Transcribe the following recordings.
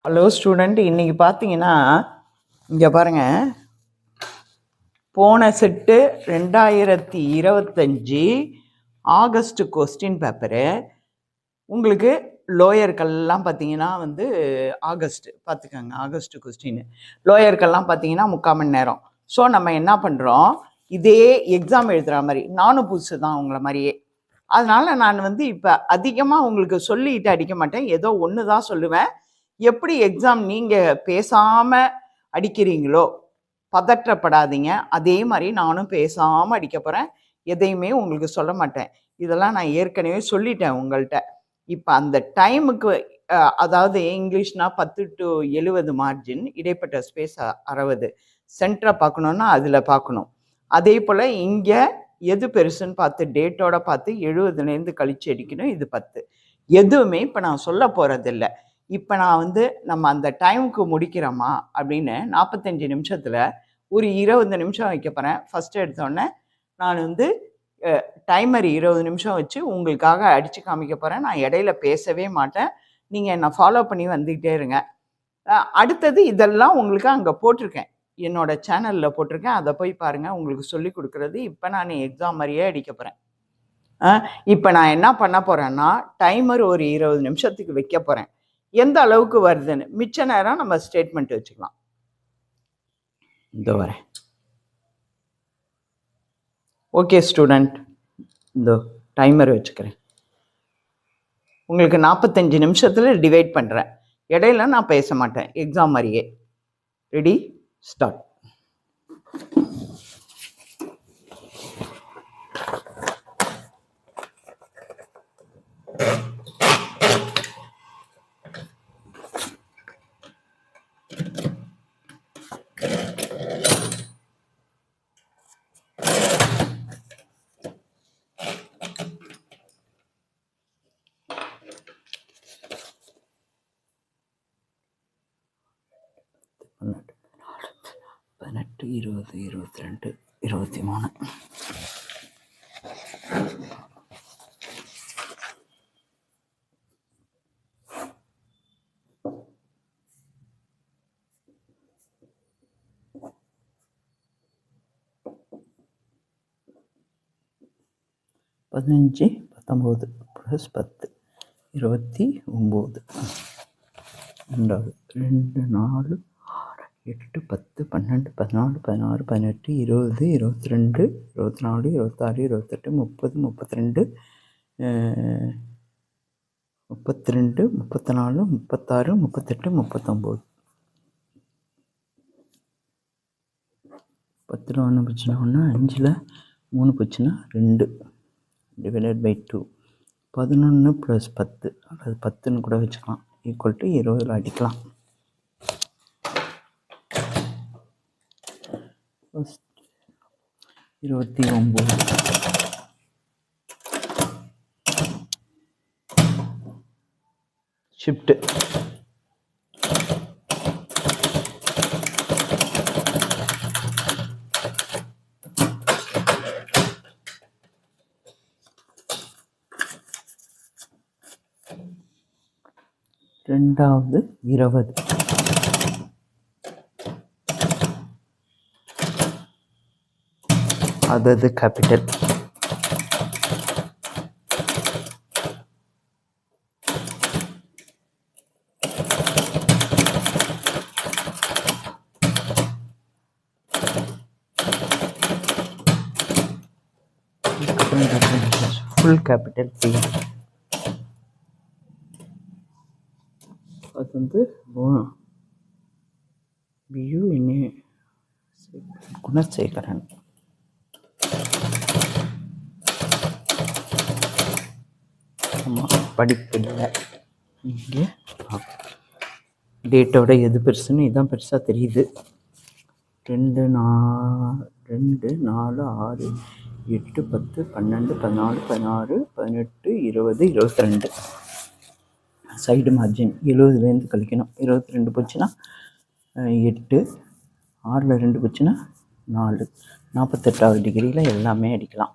Hello student, இன்றைக்கி பார்த்தீங்கன்னா இங்கே பாருங்கள், போன செட்டு 2025 ஆகஸ்ட் கொஸ்டின் பேப்பரு. உங்களுக்கு லோயர்கள்லாம் பார்த்தீங்கன்னா ஆகஸ்ட் பார்த்துக்கோங்க, ஆகஸ்ட் கொஸ்டின். லோயர்கள்லாம் பார்த்தீங்கன்னா 3/4 மணி நேரம். ஸோ நம்ம என்ன பண்ணுறோம், இதே எக்ஸாம் எழுதுகிற மாதிரி, நானும் புதுசு தான் உங்களை மாதிரியே. அதனால் நான் இப்போ அதிகமாக உங்களுக்கு சொல்லிட்டு அடிக்க மாட்டேன், ஏதோ ஒன்று தான் சொல்லுவேன். எப்படி எக்ஸாம் நீங்கள் பேசாமல் அடிக்கிறீங்களோ, பதற்றப்படாதீங்க. அதே மாதிரி நானும் பேசாமல் அடிக்க போகிறேன், எதையுமே உங்களுக்கு சொல்ல மாட்டேன். இதெல்லாம் நான் ஏற்கனவே சொல்லிட்டேன் உங்கள்கிட்ட. இப்போ அந்த டைமுக்கு, அதாவது இங்கிலீஷ்னால் 10 to 70 மார்ஜின், இடைப்பட்ட ஸ்பேஸ் 60, சென்டரை பார்க்கணுன்னா அதில் பார்க்கணும். அதே போல் இங்கே எது பெருசுன்னு பார்த்து டேட்டோட பார்த்து 70லேருந்து கழிச்சு அடிக்கணும். இது 10. எதுவுமே இப்போ நான் சொல்ல போகிறதில்ல. இப்போ நான் நம்ம அந்த டைமுக்கு முடிக்கிறோமா அப்படின்னு 45 நிமிஷத்தில் ஒரு 20 நிமிஷம் வைக்க போகிறேன். ஃபஸ்ட்டு எடுத்தோடனே நான் டைமர் 20 நிமிஷம் வச்சு உங்களுக்காக அடித்து காமிக்க போகிறேன். நான் இடையில பேசவே மாட்டேன், நீங்கள் என்னை ஃபாலோ பண்ணி வந்துக்கிட்டே இருங்க. அடுத்தது இதெல்லாம் உங்களுக்கு அங்கே போட்டிருக்கேன், என்னோடய சேனலில் போட்டிருக்கேன், அதை போய் பாருங்கள். உங்களுக்கு சொல்லி கொடுக்குறது இப்போ நான் எக்ஸாம் மாதிரியே அடிக்க போகிறேன். இப்போ நான் என்ன பண்ண போகிறேன்னா, டைமர் ஒரு 20 நிமிஷத்துக்கு வைக்க போகிறேன். எந்த அளவுக்கு வருதுன்னு மிச்ச நேரம் நம்ம ஸ்டேட்மெண்ட் வச்சுக்கலாம். இந்த வரேன். ஓகே ஸ்டூடெண்ட், இந்த டைமர் வச்சுக்கிறேன். உங்களுக்கு 45 நிமிஷத்தில் டிவைட் பண்ணுறேன். இடையில நான் பேச மாட்டேன், எக்ஸாம் மாதிரியே. Ready, start. பதினெட்டு, 20, 22, 23. பதினஞ்சு, 19 + 10, 29. ரெண்டாவது 2, 4, 6, 8, 10, 12, 14, 16, 18, 20, 22, 24, 26, 28, 30, 32, 32, 34, 36, 38, 39. 10ல் 1 போச்சுன்னா 1, 5ல் 3 போச்சுன்னா 2, /2. 11 + 10, அது 10ன்னு கூட வச்சுக்கலாம், = 20 அடிக்கலாம். ஃபஸ்ட் 29. ஷிஃப்ட்டு. ரெண்டாவது 20. அது கேபிட்டல். Full capital P. அது குணசேகரன். ஆமாம், படிப்பில்லை. இங்கே டேட்டோட எது பெருசுன்னு இதுதான் பெருசாக தெரியுது. 2, 4, 6, 8, 10, 12, 14, 16, 18, 20, 22. சைடு மார்ஜின் 70லேருந்து கழிக்கணும். 22 போச்சுன்னா 8, 6ல் 2 போச்சுன்னா 4. 48வது டிகிரியில் எல்லாமே அடிக்கலாம்.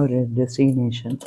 ஒரு டெசிக்னேஷன்.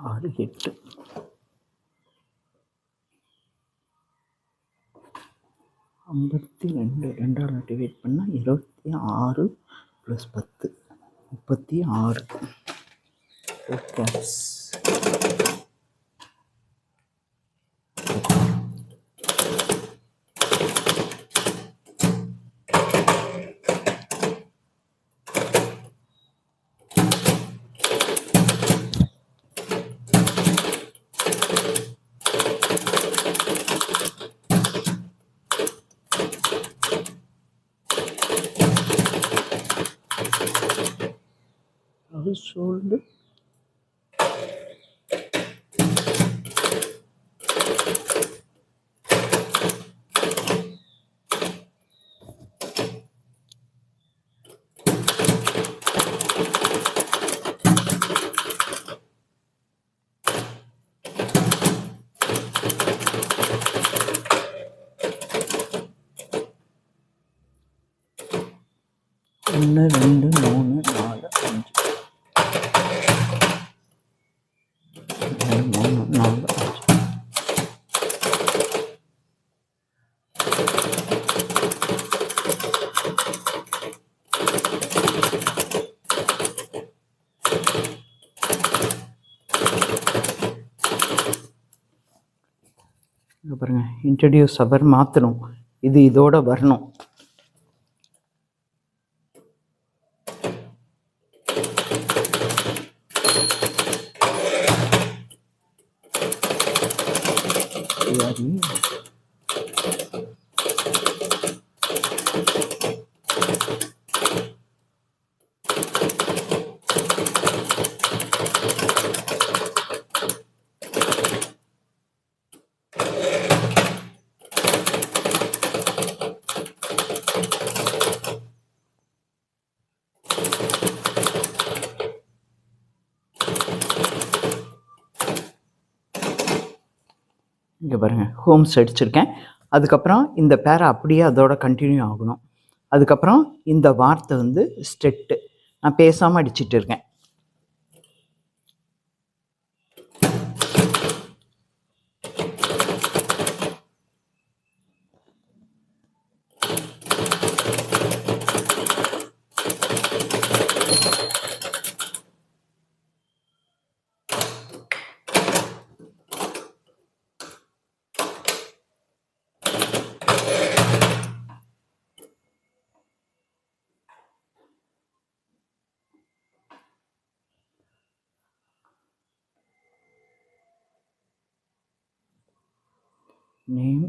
ஆறு 8 52 2ஆல் டிவைட் பண்ணால் 26 + 10 36. ஓகே. Household ஒன்று 2 3 4 5 3 4 5. இங்கே பாருங்கள், இன்ட்ரடியூஸ் அவர் மாற்றணும். இது இதோட வரணும். இங்கே பாருங்கள், ஹோம்ஸ் அடிச்சிருக்கேன். அதுக்கப்புறம் இந்த பேரை அப்படியே அதோட கண்டினியூ ஆகணும். அதுக்கப்புறம் இந்த வார்த்தை வந்து ஸ்டெட்டு. நான் பேசாமல் அடிச்சிட்டு இருக்கேன். நேம்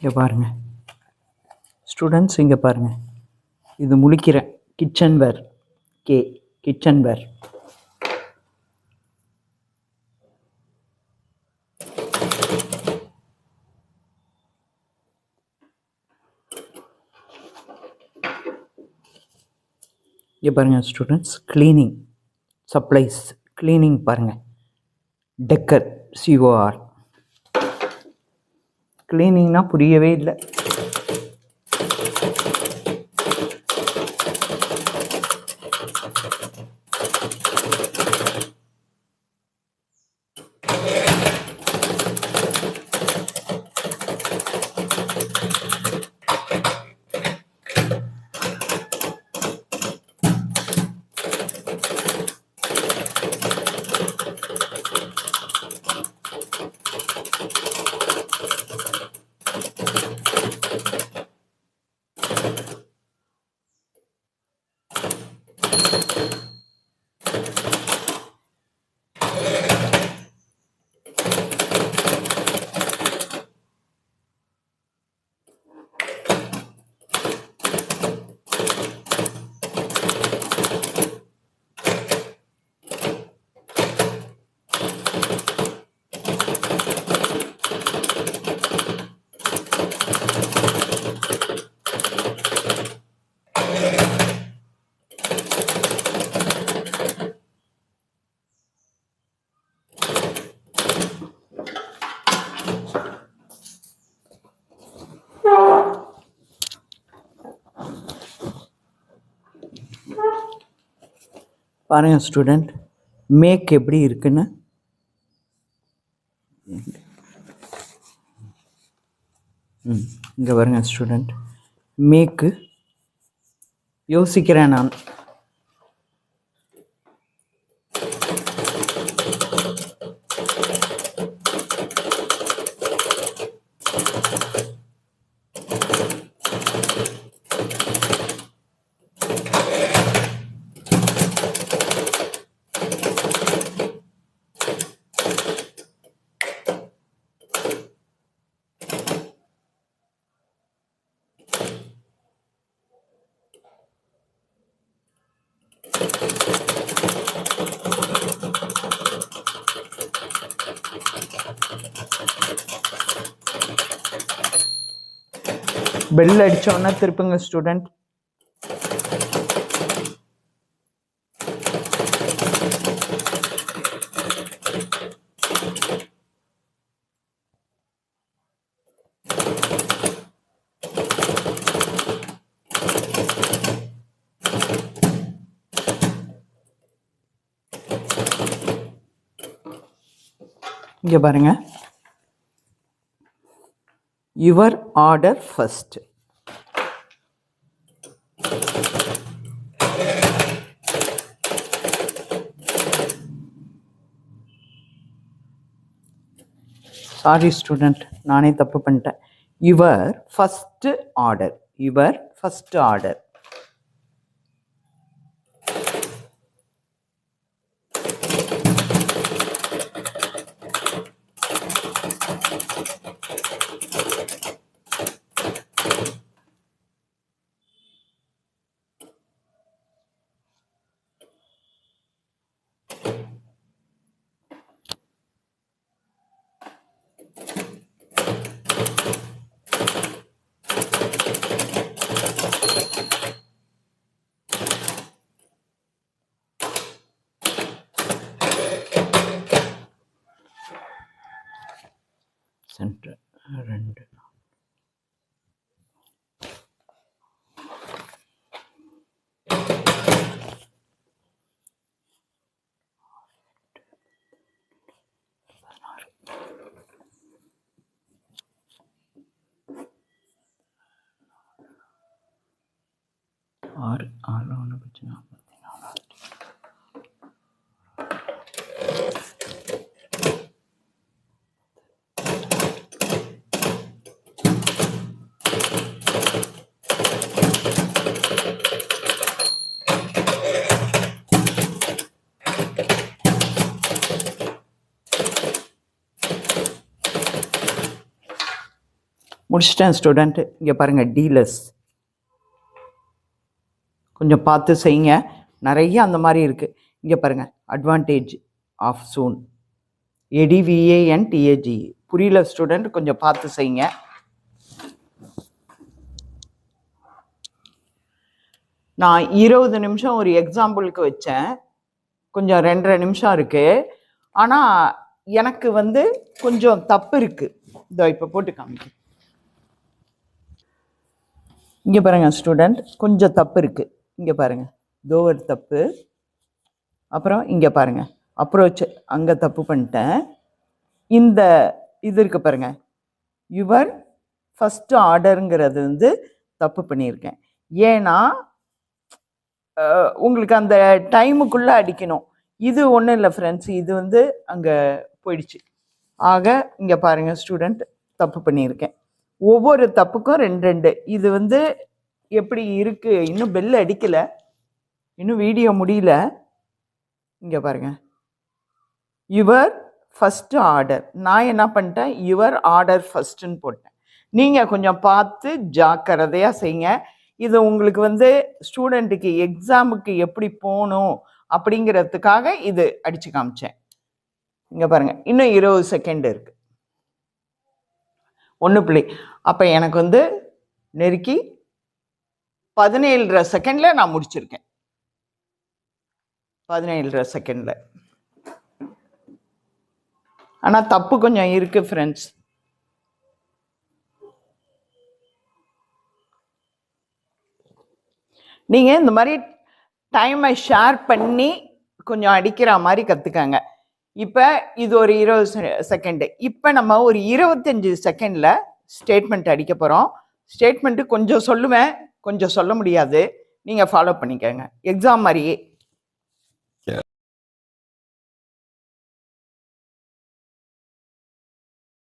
இங்கே பாருங்கள் ஸ்டூடெண்ட்ஸ், இங்கே பாருங்கள், இது முழிக்கிறேன் கிச்சன்வேர். கிச்சன்வேர். இங்கே பாருங்கள் ஸ்டூடெண்ட்ஸ், க்ளீனிங் சப்ளைஸ், க்ளீனிங் பாருங்கள், டெக்கர், COR. க்ளீனிங்னா புரியவே இல்லை. பாருங்கள் ஸ்டூடெண்ட், மேக் எப்படி இருக்குன்னு. இங்கே பாருங்கள் ஸ்டூடெண்ட், மேக்கு யோசிக்கிறேன் நான். பெல் அடிச்சோன்னா திருப்புங்க ஸ்டூடெண்ட். இங்கே பாருங்க, your order first. Sorry student, நானே தப்பு பண்ணிட்டேன். Your first order, your first order. Centre 2. ஆறு 6 ஒன்று பிரச்சனை. முடிச்சிட்டேன் ஸ்டூடெண்ட். இங்கே பாருங்கள் டீலஸ், கொஞ்சம் பார்த்து செய்யுங்க. நிறைய அந்த மாதிரி இருக்குது. இங்கே பாருங்கள் அட்வான்டேஜ் ஆஃப் சூன், ADVANTAGE. புரியல ஸ்டூடெண்ட், கொஞ்சம் பார்த்து செய்யுங்க. நான் 20 நிமிஷம் ஒரு எக்ஸாம்பிளுக்கு வச்சேன், கொஞ்சம் 2.5 நிமிஷம் இருக்குது. ஆனால் எனக்கு வந்து கொஞ்சம் தப்பு இருக்குது. இதோ இப்போ போட்டு காமிக்க. இங்கே பாருங்கள் ஸ்டூடெண்ட், கொஞ்சம் தப்பு இருக்குது. இங்கே பாருங்கள் தோவர் தப்பு. அப்புறம் இங்கே பாருங்கள் அப்ரோச், அங்கே தப்பு பண்ணிட்டேன். இந்த இது இருக்குது பாருங்கள், யுவர் ஃபஸ்ட்டு ஆர்டருங்கிறது வந்து தப்பு பண்ணியிருக்கேன். ஏன்னா உங்களுக்கு அந்த டைமுக்குள்ளே அடிக்கணும். இது ஒன்றும் இல்லை ஃப்ரெண்ட்ஸ், இது வந்து அங்கே போயிடுச்சு. ஆக இங்கே பாருங்கள் ஸ்டூடெண்ட், தப்பு பண்ணியிருக்கேன். ஒவ்வொரு தப்புக்கும் 2 இது வந்து எப்படி இருக்குது, இன்னும் பெல் அடிக்கலை, இன்னும் வீடியோ முடியல. இங்கே பாருங்கள் யுவர் ஃபஸ்ட்டு ஆர்டர், நான் என்ன பண்ணிட்டேன் யுவர் ஆர்டர் ஃபஸ்ட்டுன்னு போட்டேன். நீங்கள் கொஞ்சம் பார்த்து ஜாக்கிரதையாக செய்யுங்க. இது உங்களுக்கு வந்து ஸ்டூடெண்ட்டுக்கு எக்ஸாமுக்கு எப்படி போகணும் அப்படிங்கிறதுக்காக இது அடித்து காமிச்சேன். இங்கே பாருங்கள் இன்னும் 20 செகண்ட் இருக்குது. 1 புள்ளி. அப்போ எனக்கு வந்து நெருக்கி 17.5 செகண்டில் நான் முடிச்சிருக்கேன். 17.5 செகண்டில். ஆனால் தப்பு கொஞ்சம் இருக்குது ஃப்ரெண்ட்ஸ். நீங்கள் இந்த மாதிரி டைமை ஷேர் பண்ணி கொஞ்சம் அடிக்கிற மாதிரி கற்றுக்காங்க. இப்போ இது ஒரு 20 செகண்டு. இப்போ நம்ம ஒரு 25 செகண்டில் ஸ்டேட்மெண்ட் அடிக்க போகிறோம். ஸ்டேட்மெண்ட்டு கொஞ்சம் சொல்லுவேன், கொஞ்சம் சொல்ல முடியாது, நீங்கள் ஃபாலோ பண்ணிக்கோங்க. எக்ஸாம் மாதிரியே